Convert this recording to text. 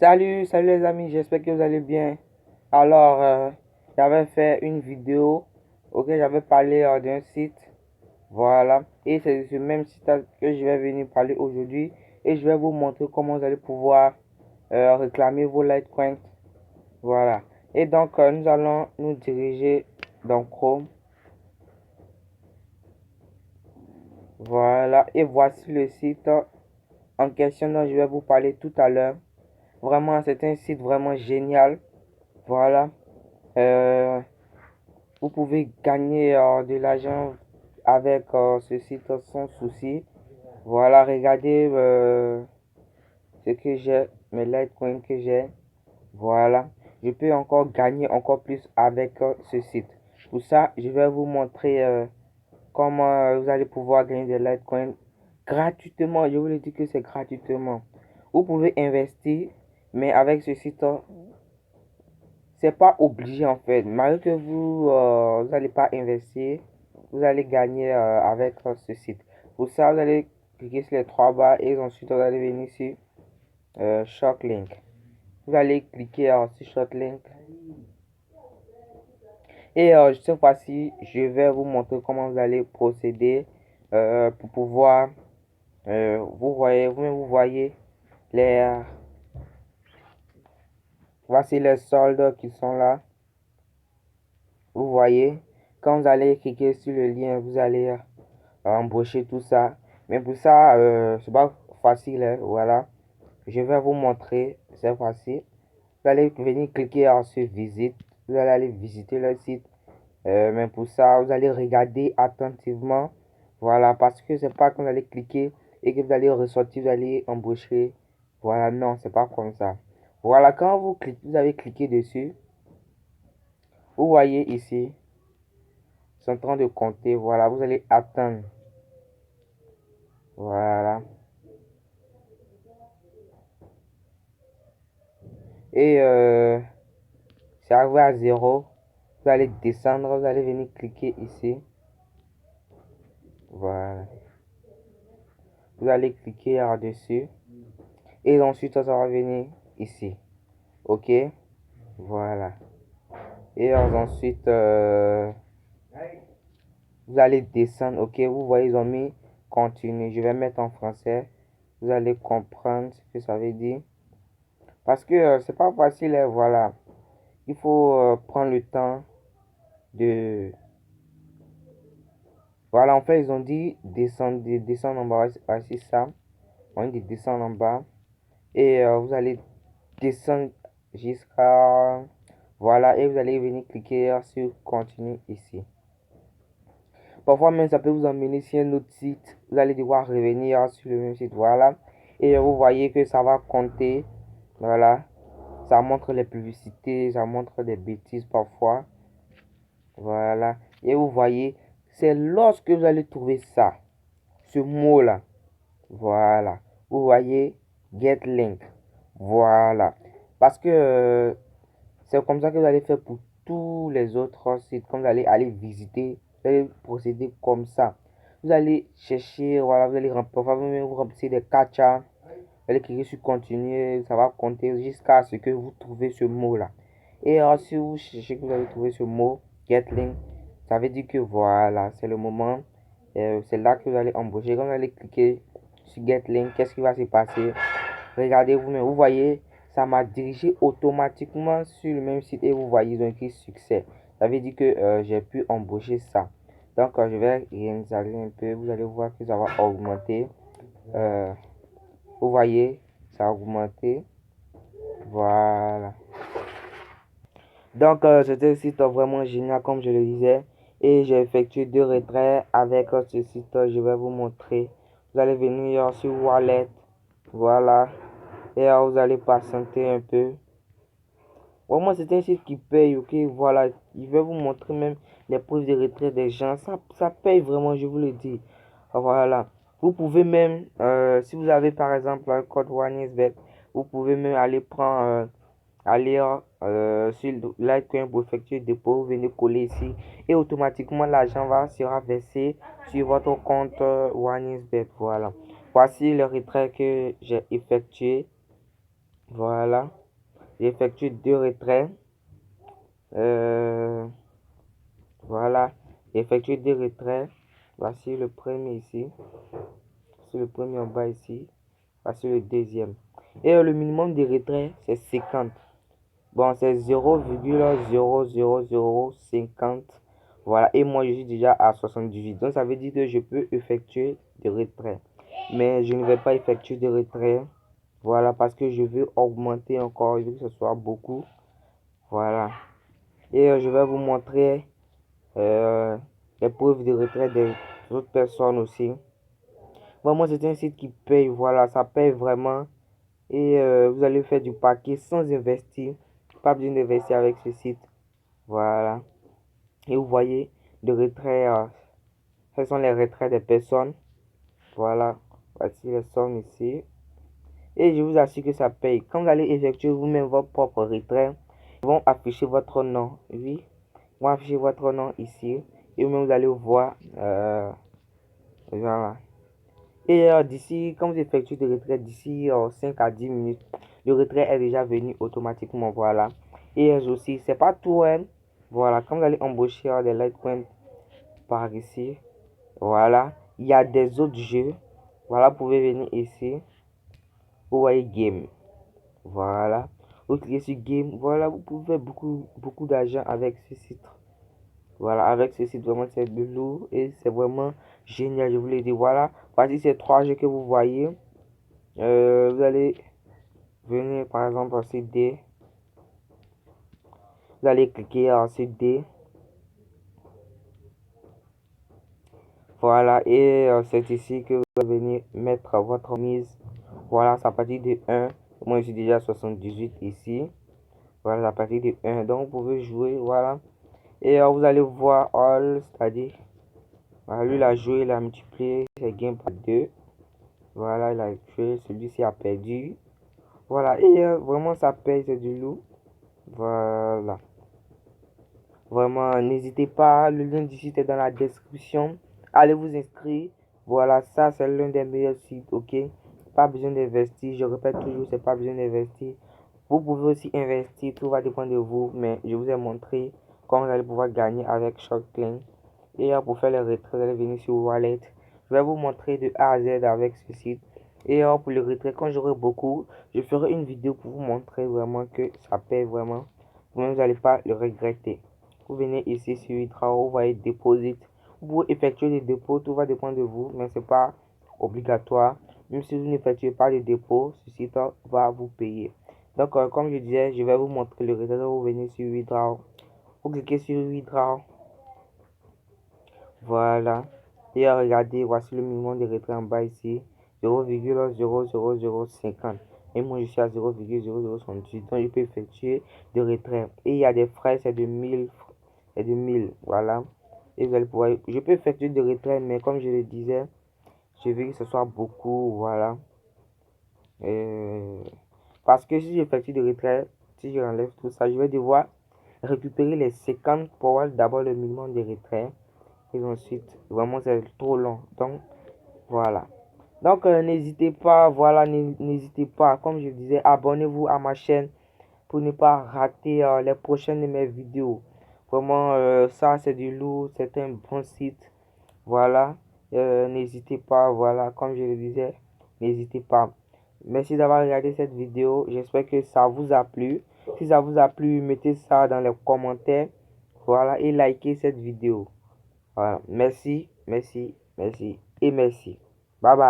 Salut les amis, j'espère que vous allez bien. Alors, j'avais fait une vidéo auquel j'avais parlé d'un site, voilà. Et c'est ce même site que je vais venir parler aujourd'hui. Et je vais vous montrer comment vous allez pouvoir réclamer vos Litecoins, voilà. Et donc, nous allons nous diriger dans Chrome, voilà. Et voici le site en question dont je vais vous parler tout à l'heure. Vraiment, c'est un site vraiment génial, voilà. Euh, Vous pouvez gagner de l'argent avec ce site sans souci. Voilà, regardez ce que j'ai, mes Litecoins que j'ai. Voilà, je peux encore gagner encore plus avec ce site. Pour ça, je vais vous montrer comment vous allez pouvoir gagner des Litecoins gratuitement. Je vous le dis que c'est gratuitement. Vous pouvez investir, mais avec ce site, c'est pas obligé en fait. Malgré que vous n'allez pas investir, vous allez gagner avec ce site. Pour ça, vous allez cliquer sur les trois barres et ensuite vous allez venir sur Short Link. Vous allez cliquer sur Short Link. Et cette fois-ci, je vais vous montrer comment vous allez procéder pour pouvoir, vous voyez les, voici les soldes qui sont là. Vous voyez, quand vous allez cliquer sur le lien, vous allez embaucher tout ça. Mais pour ça, c'est pas facile, hein, voilà. Je vais vous montrer cette fois-ci. Vous allez venir cliquer sur visite. Vous allez aller visiter le site. Mais pour ça, vous allez regarder attentivement. Voilà, parce que c'est pas quand vous allez cliquer et que vous allez ressortir, vous allez embaucher. Voilà, non, c'est pas comme ça. Voilà, quand vous cliquez, vous avez cliqué dessus. Vous voyez ici, c'est en train de compter. Voilà, vous allez attendre. Voilà. Et c'est arrivé à 0. Vous allez descendre, vous allez venir cliquer ici. Voilà. Vous allez cliquer là-dessus. Et ensuite, ça va venir ici. OK. Voilà. Et ensuite, vous allez descendre. OK. Vous voyez, ils ont mis continue. Je vais mettre en français. Vous allez comprendre ce que ça veut dire. Parce que c'est pas facile. Hein, voilà. Il faut prendre le temps de... Voilà, en fait, ils ont dit descendre en bas. Voici ça. On dit descendre en bas. Et vous allez descendre jusqu'à... Voilà, et vous allez venir cliquer sur continue ici. Parfois même, ça peut vous emmener sur un autre site. Vous allez devoir revenir sur le même site. Voilà. Et vous voyez que ça va compter. Voilà. Ça montre les publicités. Ça montre des bêtises parfois. Voilà. Et vous voyez, c'est lorsque vous allez trouver ça. Ce mot-là. Voilà. Vous voyez, get link. Voilà. Parce que c'est comme ça que vous allez faire pour tous les autres sites. Quand vous allez aller visiter, vous allez procéder comme ça. Vous allez chercher, voilà, vous allez remplir, vous remplissez des catchas. Vous allez cliquer sur continuer, ça va compter jusqu'à ce que vous trouvez ce mot-là. Et si vous cherchez que vous allez trouver ce mot, get link, ça veut dire que voilà, c'est le moment. C'est là que vous allez embaucher. Quand vous allez cliquer sur get link, qu'est-ce qui va se passer? Regardez vous-même, vous voyez, ça m'a dirigé automatiquement sur le même site et vous voyez, ils ont écrit succès. Ça veut dire que j'ai pu embaucher ça. Donc, je vais réinstaller un peu. Vous allez voir que ça va augmenter. Vous voyez, ça a augmenté. Voilà. Donc, c'était un site vraiment génial, comme je le disais. Et j'ai effectué 2 retraits avec ce site. Je vais vous montrer. Vous allez venir sur Wallet. Voilà. Et vous allez patienter un peu. Vraiment, c'est un site qui paye, ok? Voilà, je vais vous montrer même les preuves de retrait des gens. Ça paye vraiment, je vous le dis. Voilà. Vous pouvez même, si vous avez par exemple un code OneIsBet, vous pouvez même aller prendre, aller sur Litecoin pour effectuer le dépôt. Vous venez coller ici et automatiquement l'argent sera versé sur votre compte OneIsBet. Voilà. Voici le retrait que j'ai effectué. Voilà. J'effectue 2 retraits. Voilà. J'effectue 2 retraits. Voici le premier ici. Voici le premier en bas ici. Voici le deuxième. Et le minimum de retrait, c'est 50. Bon, c'est 0,00050. Voilà. Et moi, je suis déjà à 78. Donc, ça veut dire que je peux effectuer des retraits. Mais je ne vais pas effectuer de retrait. Voilà. Parce que je veux augmenter encore. Je veux que ce soit beaucoup. Voilà. Et je vais vous montrer les preuves de retrait des autres personnes aussi. Vraiment, c'est un site qui paye. Voilà. Ça paye vraiment. Et vous allez faire du paquet sans investir. Pas besoin d'investir avec ce site. Voilà. Et vous voyez, le retrait, ce sont les retraits des personnes. Voilà. Voici les sommes ici. Et je vous assure que ça paye. Quand vous allez effectuer vous-même votre propre retrait, ils vont afficher votre nom. Oui. Ils vont afficher votre nom ici. Et vous-même, vous allez voir. Voilà. Et d'ici, quand vous effectuez le retrait, d'ici 5 à 10 minutes, le retrait est déjà venu automatiquement. Voilà. Et aussi, c'est pas tout, hein. Voilà. Quand vous allez embaucher des Litecoin par ici, voilà. Il y a des autres jeux. Voilà, vous pouvez venir ici. Vous voyez Game. Voilà. Vous cliquez sur Game. Voilà, vous pouvez faire beaucoup d'argent avec ce site. Voilà, avec ce site, vraiment, c'est de lourd et c'est vraiment génial. Je vous l'ai dit, voilà. Voici ces 3 jeux que vous voyez. Vous allez venir, par exemple, en CD. Vous allez cliquer en CD. Voilà, et c'est ici que vous allez venir mettre votre mise. Voilà, c'est à partir de 1. Moi, je suis déjà à 78 ici. Voilà, à partir de 1. Donc, vous pouvez jouer, voilà. Et vous allez voir all, c'est-à-dire, voilà, lui, il a joué, il a multiplié ses gains par 2. Voilà, il a joué, celui-ci a perdu. Voilà, et vraiment, ça paye, c'est du loup. Voilà. Vraiment, n'hésitez pas, le lien du site est dans la description. Allez vous inscrire. Voilà, ça, c'est l'un des meilleurs sites, ok? Pas besoin d'investir, je répète toujours, c'est pas besoin d'investir. Vous pouvez aussi investir, tout va dépendre de vous, mais je vous ai montré comment vous allez pouvoir gagner avec SharkClaim. Et pour faire les retraits, vous allez venir sur Wallet. Je vais vous montrer de A à Z avec ce site. Et pour le retrait, quand j'aurai beaucoup, je ferai une vidéo pour vous montrer vraiment que ça paye vraiment. Vous n'allez pas le regretter. Vous venez ici sur Withdraw, vous voyez Deposit. Vous pouvez effectuer des dépôts, tout va dépendre de vous, mais ce n'est pas obligatoire. Même si vous n'effectuez pas de dépôt, ce site va vous payer. Donc, comme je disais, je vais vous montrer le résultat. Vous venez sur Withdraw. Vous cliquez sur Withdraw. Voilà. Et regardez, voici le minimum de retrait en bas ici. 0,00050. Et moi, je suis à 0,0068. Donc, je peux effectuer de retrait. Et il y a des frais, c'est de 1000. C'est de 1000. Voilà. Et vous allez pouvoir. Je peux effectuer de retrait, mais comme je le disais, je veux que ce soit beaucoup. Voilà. Parce que si j'effectue de retrait, si je enlève tout ça, je vais devoir récupérer les 50 pour avoir d'abord le minimum de retrait. Et ensuite, vraiment, c'est trop long. Donc, voilà. Donc, n'hésitez pas, voilà, n'hésitez pas, comme je disais, abonnez-vous à ma chaîne pour ne pas rater les prochaines de mes vidéos. Vraiment, ça, c'est du lourd, c'est un bon site. Voilà. N'hésitez pas, voilà, comme je le disais, n'hésitez pas. Merci d'avoir regardé cette vidéo. J'espère que ça vous a plu. Si ça vous a plu, mettez ça dans les commentaires. Voilà, et likez cette vidéo. Voilà. Merci, merci, merci et merci. Bye bye.